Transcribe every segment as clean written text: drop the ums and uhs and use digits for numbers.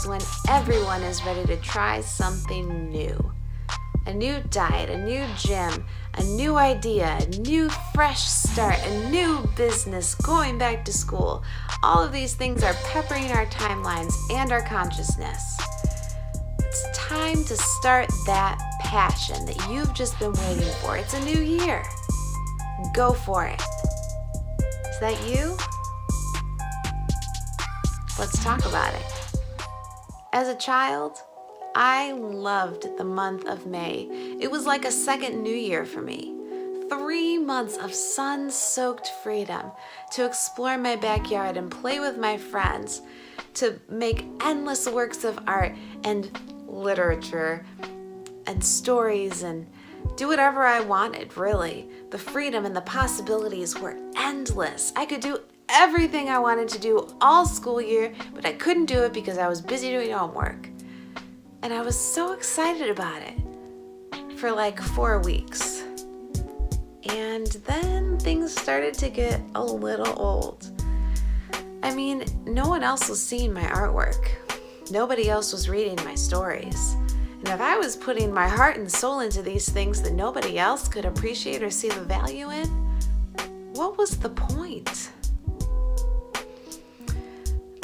is when everyone is ready to try something new. A new diet, a new gym, a new idea, a new fresh start, a new business, going back to school. All of these things are peppering our timelines and our consciousness. It's time to start that passion that you've just been waiting for. It's a new year. Go for it. Is that you? Let's talk about it. As a child, I loved the month of May. It was like a second new year for me. 3 months of sun-soaked freedom to explore my backyard and play with my friends, to make endless works of art and literature and stories and do whatever I wanted, really. The freedom and the possibilities were endless. I could do everything I wanted to do all school year, but I couldn't do it because I was busy doing homework. And I was so excited about it for like 4 weeks. And then things started to get a little old. I mean, no one else was seeing my artwork. Nobody else was reading my stories. And if I was putting my heart and soul into these things that nobody else could appreciate or see the value in, what was the point?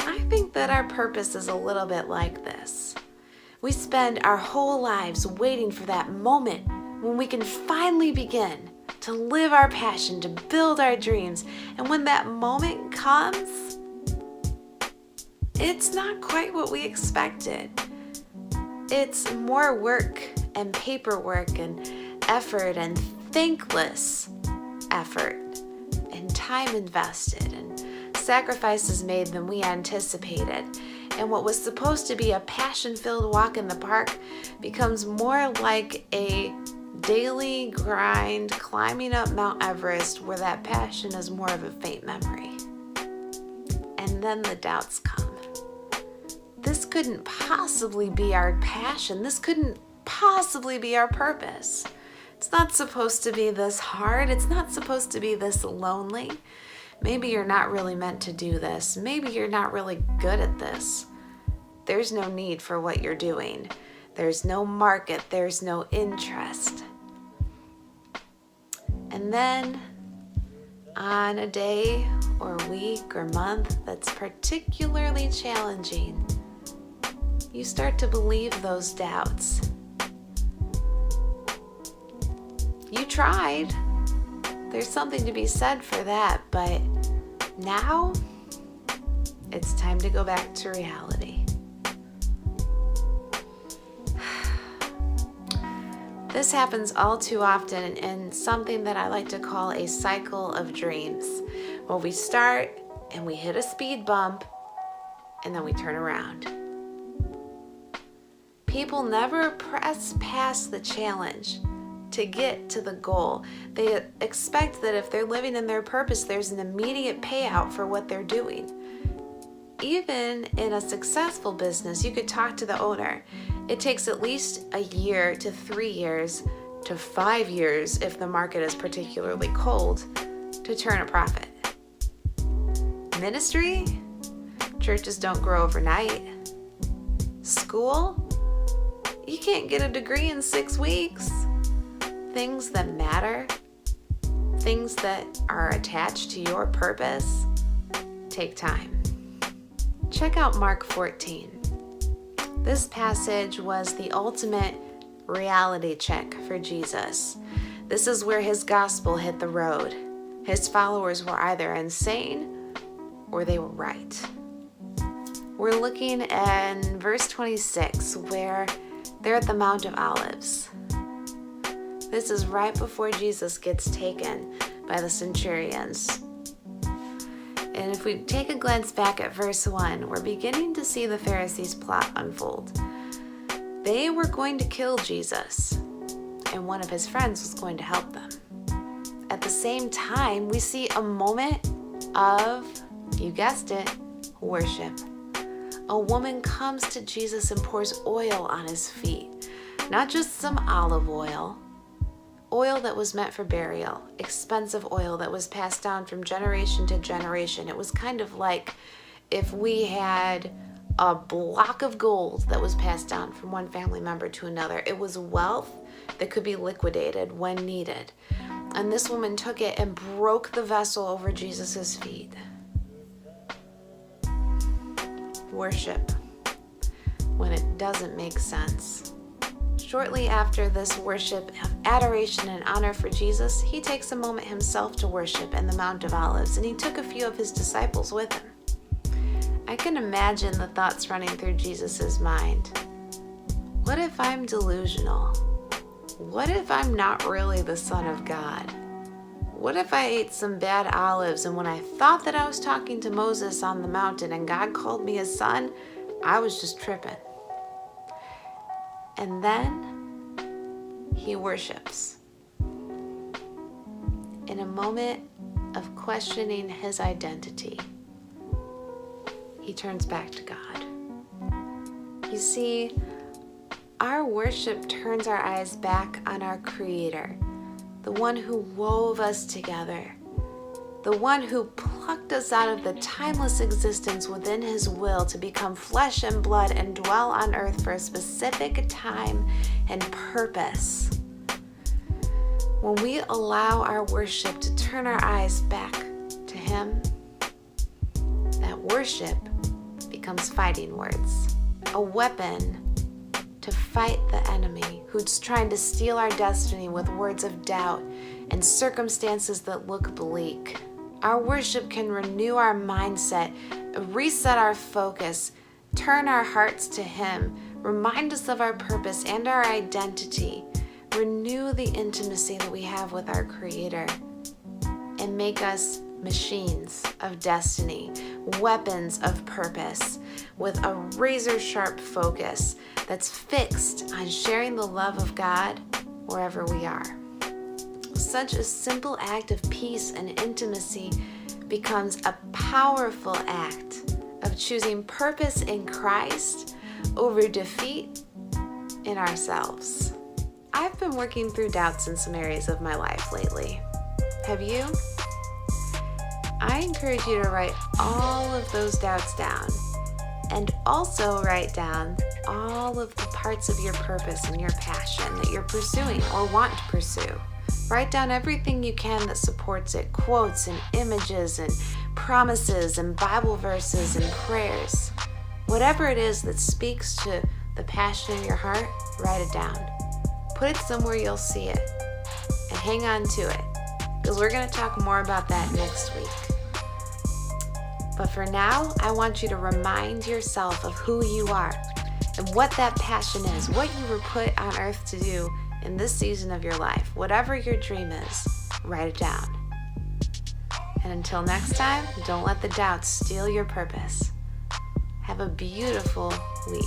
I think that our purpose is a little bit like this. We spend our whole lives waiting for that moment when we can finally begin to live our passion, to build our dreams. And when that moment comes, it's not quite what we expected. It's more work and paperwork and effort and thankless effort and time invested and sacrifices made than we anticipated. And what was supposed to be a passion-filled walk in the park becomes more like a daily grind climbing up Mount Everest, where that passion is more of a faint memory. And then the doubts come. This couldn't possibly be our passion. This couldn't possibly be our purpose. It's not supposed to be this hard. It's not supposed to be this lonely. Maybe you're not really meant to do this. Maybe you're not really good at this. There's no need for what you're doing. There's no market. There's no interest. And then on a day or week or month that's particularly challenging, you start to believe those doubts. You tried. There's something to be said for that, but now it's time to go back to reality. This happens all too often in something that I like to call a cycle of dreams, where we start and we hit a speed bump and then we turn around. People never press past the challenge to get to the goal. They expect that if they're living in their purpose, there's an immediate payout for what they're doing. Even in a successful business, you could talk to the owner. It takes at least a year to 3 years to 5 years, if the market is particularly cold, to turn a profit. Ministry? Churches don't grow overnight. School? You can't get a degree in 6 weeks. Things that matter, things that are attached to your purpose, take time. Check out Mark 14. This passage was the ultimate reality check for Jesus. This is where his gospel hit the road. His followers were either insane or they were right. We're looking at verse 26, where they're at the Mount of Olives. This is right before Jesus gets taken by the centurions. And if we take a glance back at verse 1, we're beginning to see the Pharisees' plot unfold. They were going to kill Jesus, and one of his friends was going to help them. At the same time, we see a moment of, you guessed it, worship. A woman comes to Jesus and pours oil on his feet. Not just some olive oil that was meant for burial, expensive oil that was passed down from generation to generation. It was kind of like if we had a block of gold that was passed down from one family member to another. It was wealth that could be liquidated when needed. And this woman took it and broke the vessel over Jesus' feet. Worship when it doesn't make sense. Shortly after this worship of adoration and honor for Jesus, he takes a moment himself to worship in the Mount of Olives, and he took a few of his disciples with him. I can imagine the thoughts running through Jesus' mind. What if I'm delusional? What if I'm not really the Son of God? What if I ate some bad olives, and when I thought that I was talking to Moses on the mountain and God called me his son, I was just tripping? And then he worships. In a moment of questioning his identity, he turns back to God. You see, our worship turns our eyes back on our Creator, the one who wove us together, the one who plucked us out of the timeless existence within his will to become flesh and blood and dwell on earth for a specific time and purpose. When we allow our worship to turn our eyes back to him, that worship becomes fighting words, a weapon to fight the enemy who's trying to steal our destiny with words of doubt and circumstances that look bleak. Our worship can renew our mindset, reset our focus, turn our hearts to him, remind us of our purpose and our identity, renew the intimacy that we have with our Creator, and make us machines of destiny, weapons of purpose, with a razor-sharp focus that's fixed on sharing the love of God wherever we are. Such a simple act of peace and intimacy becomes a powerful act of choosing purpose in Christ over defeat in ourselves. I've been working through doubts in some areas of my life lately. Have you? I encourage you to write all of those doubts down, and also write down all of the parts of your purpose and your passion that you're pursuing or want to pursue. Write down everything you can that supports it, quotes and images and promises and Bible verses and prayers. Whatever it is that speaks to the passion in your heart, write it down. Put it somewhere you'll see it, and hang on to it, because we're going to talk more about that next week. But for now, I want you to remind yourself of who you are and what that passion is, what you were put on earth to do in this season of your life. Whatever your dream is, write it down. And until next time, don't let the doubts steal your purpose. Have a beautiful week.